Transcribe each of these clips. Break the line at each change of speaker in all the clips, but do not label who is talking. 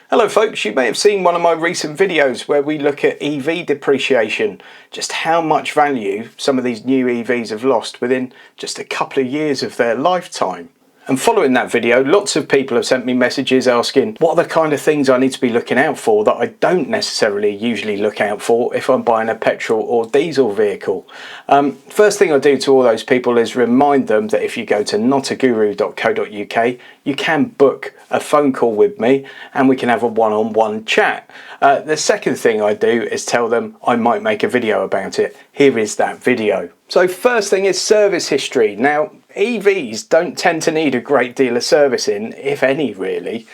Hello folks, you may have seen one of my recent videos where we look at EV depreciation, just how much value some of these new EVs have lost within just a couple of years of their lifetime. And following that video, lots of people have sent me messages asking what are the kind of things I need to be looking out for that I don't necessarily usually look out for if I'm buying a petrol or diesel vehicle. First thing I do to all those people is remind them that if you go to 𝑘𝙃𝙉𝙆𝙎.co.uk, you can book a phone call with me and we can have a one-on-one chat. The second thing I do is tell them I might make a video about it. Here is that video. So first thing is service history. Now, EVs don't tend to need a great deal of servicing, if any really.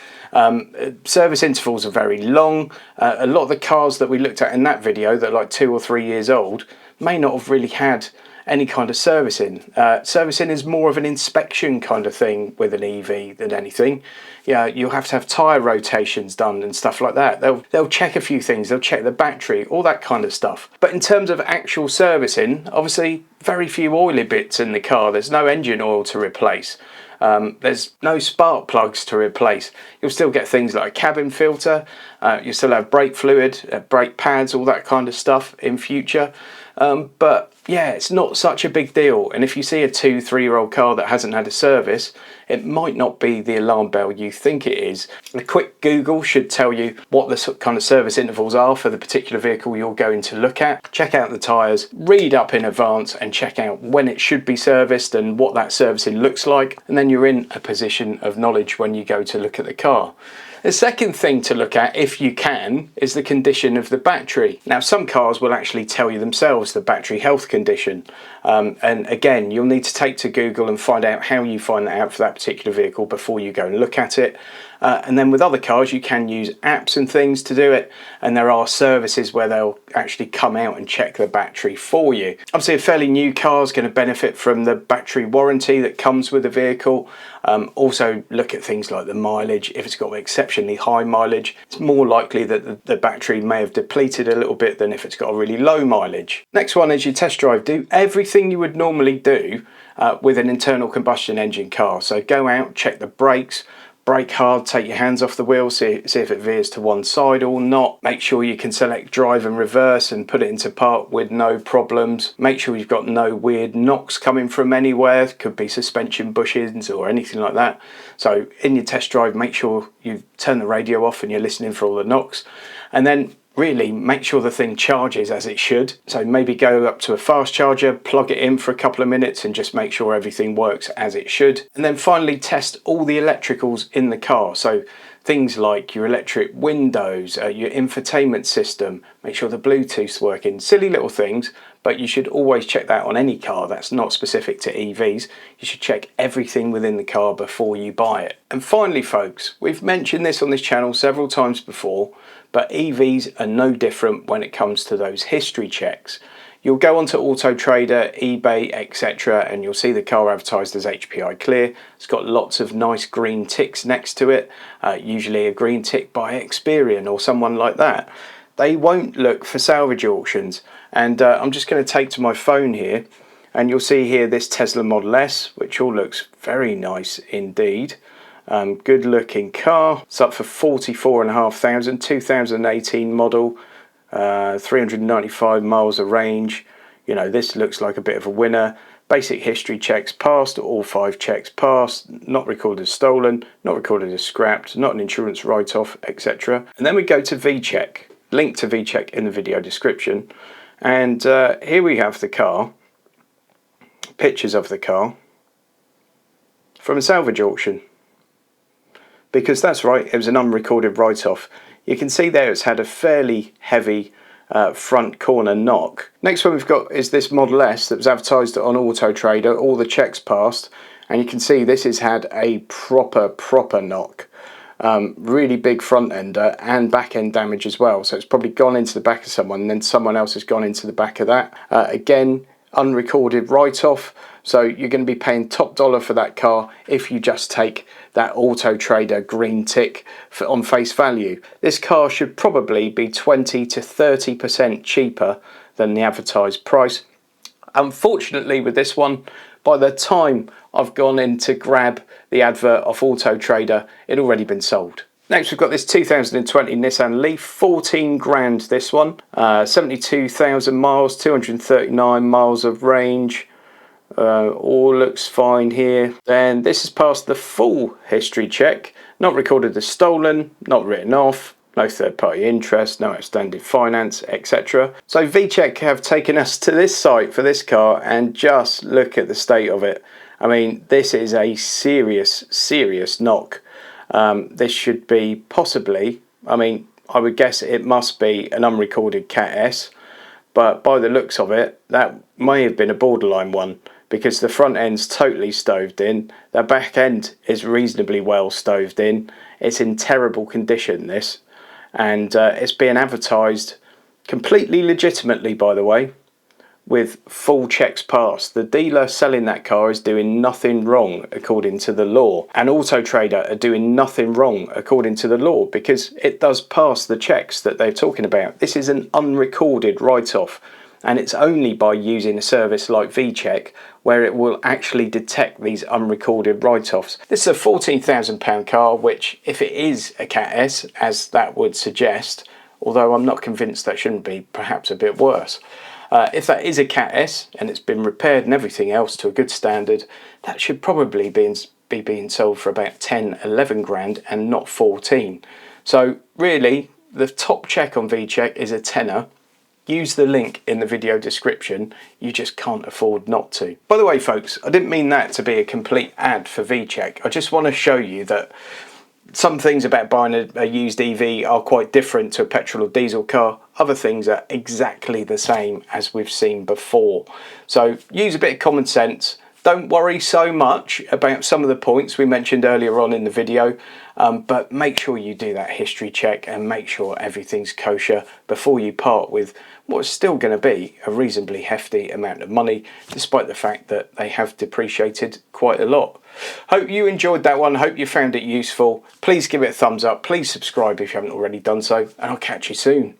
Service intervals are very long. A lot of the cars that we looked at in that video that are like 2 or 3 years old may not have really had any kind of servicing. Servicing is more of an inspection kind of thing with an EV than anything. Yeah, you'll have to have tyre rotations done and stuff like that. They'll check a few things, they'll check the battery, all that kind of stuff. But in terms of actual servicing, obviously very few oily bits in the car. There's no engine oil to replace. There's no spark plugs to replace. You'll still get things like a cabin filter, you'll still have brake fluid, brake pads, all that kind of stuff in future. But yeah, it's not such a big deal. And if you see a 2-3-year-old car that hasn't had a service, it might not be the alarm bell you think it is. A quick Google should tell you what the kind of service intervals are for the particular vehicle you're going to look at. Check out the tyres, read up in advance and check out when it should be serviced and what that servicing looks like. And then you're in a position of knowledge when you go to look at the car. The second thing to look at, if you can, is the condition of the battery. Now, some cars will actually tell you themselves the battery health condition. And again, you'll need to take to Google and find out how you find that out for that particular vehicle before you go and look at it. And then with other cars, you can use apps and things to do it. And there are services where they'll actually come out and check the battery for you. Obviously, a fairly new car is going to benefit from the battery warranty that comes with the vehicle. Also look at things like the mileage. If it's got exceptionally high mileage, it's more likely that the battery may have depleted a little bit than if it's got a really low mileage. Next one is your test drive. Do everything you would normally do with an internal combustion engine car. So go out, check the brakes, brake hard, take your hands off the wheel, see if it veers to one side or not. Make sure you can select drive and reverse and put it into park with no problems. Make sure you've got no weird knocks coming from anywhere. Could be suspension bushings or anything like that. So in your test drive, make sure you turn the radio off and you're listening for all the knocks. And then really make sure the thing charges as it should. So maybe go up to a fast charger, plug it in for a couple of minutes and just make sure everything works as it should. And then finally test all the electricals in the car. So things like your electric windows, your infotainment system, make sure the Bluetooth's working. Silly little things, but you should always check that on any car. That's not specific to EVs. You should check everything within the car before you buy it. And finally, folks, we've mentioned this on this channel several times before, but EVs are no different when it comes to those history checks. You'll go onto Auto Trader, eBay, etc. and you'll see the car advertised as HPI clear. It's got lots of nice green ticks next to it, usually a green tick by Experian or someone like that. They won't look for salvage auctions. And I'm just going to take to my phone here and you'll see here this Tesla Model S, which all looks very nice indeed. Good looking car. It's up for 44,500, 2018 model, 395 miles of range. You know, this looks like a bit of a winner. Basic history checks passed, all 5 checks passed, not recorded as stolen, not recorded as scrapped, not an insurance write-off, etc. And then we go to VCheck, link to VCheck in the video description. And here we have the car, pictures of the car from a salvage auction. Because that's right, it was an unrecorded write-off. You can see there it's had a fairly heavy front corner knock. Next one we've got is this Model S that was advertised on Auto Trader, all the checks passed, and you can see this has had a proper knock. Really big front ender and back end damage as well, so it's probably gone into the back of someone and then someone else has gone into the back of that. Again, unrecorded write-off, so you're going to be paying top dollar for that car if you just take that Auto Trader green tick on face value. This car should probably be 20 to 30% cheaper than the advertised price. Unfortunately with this one, by the time I've gone in to grab the advert off Auto Trader, it'd already been sold. Next we've got this 2020 Nissan Leaf, 14 grand this one, 72,000 miles, 239 miles of range. All looks fine here. Then this has passed the full history check, not recorded as stolen, not written off, no third party interest, no outstanding finance, etc. So 𝑣check have taken us to this site for this car and just look at the state of it. I mean, this is a serious knock. This should be possibly, I mean, I would guess it must be an unrecorded Cat S, but by the looks of it, that may have been a borderline one, because the front end's totally stoved in, the back end is reasonably well stoved in, it's in terrible condition this, and it's being advertised completely legitimately, by the way, with full checks passed. The dealer selling that car is doing nothing wrong according to the law, and Auto Trader are doing nothing wrong according to the law, because it does pass the checks that they're talking about. This is an unrecorded write-off, and it's only by using a service like 𝑣check where it will actually detect these unrecorded write-offs. This is a £14,000 car, which, if it is a Cat S, as that would suggest, although I'm not convinced that shouldn't be, perhaps a bit worse. If that is a Cat S and it's been repaired and everything else to a good standard, that should probably be being sold for about 10, 11 grand and not 14. So really, the top check on 𝑣check is a tenner. Use the link in the video description. You just can't afford not to. By the way, folks, I didn't mean that to be a complete ad for 𝑣check. I just want to show you that some things about buying a used EV are quite different to a petrol or diesel car. Other things are exactly the same as we've seen before. So use a bit of common sense. Don't worry so much about some of the points we mentioned earlier on in the video, but make sure you do that history check and make sure everything's kosher before you part with what's still going to be a reasonably hefty amount of money, despite the fact that they have depreciated quite a lot. Hope you enjoyed that one. Hope you found it useful. Please give it a thumbs up. Please subscribe if you haven't already done so, and I'll catch you soon.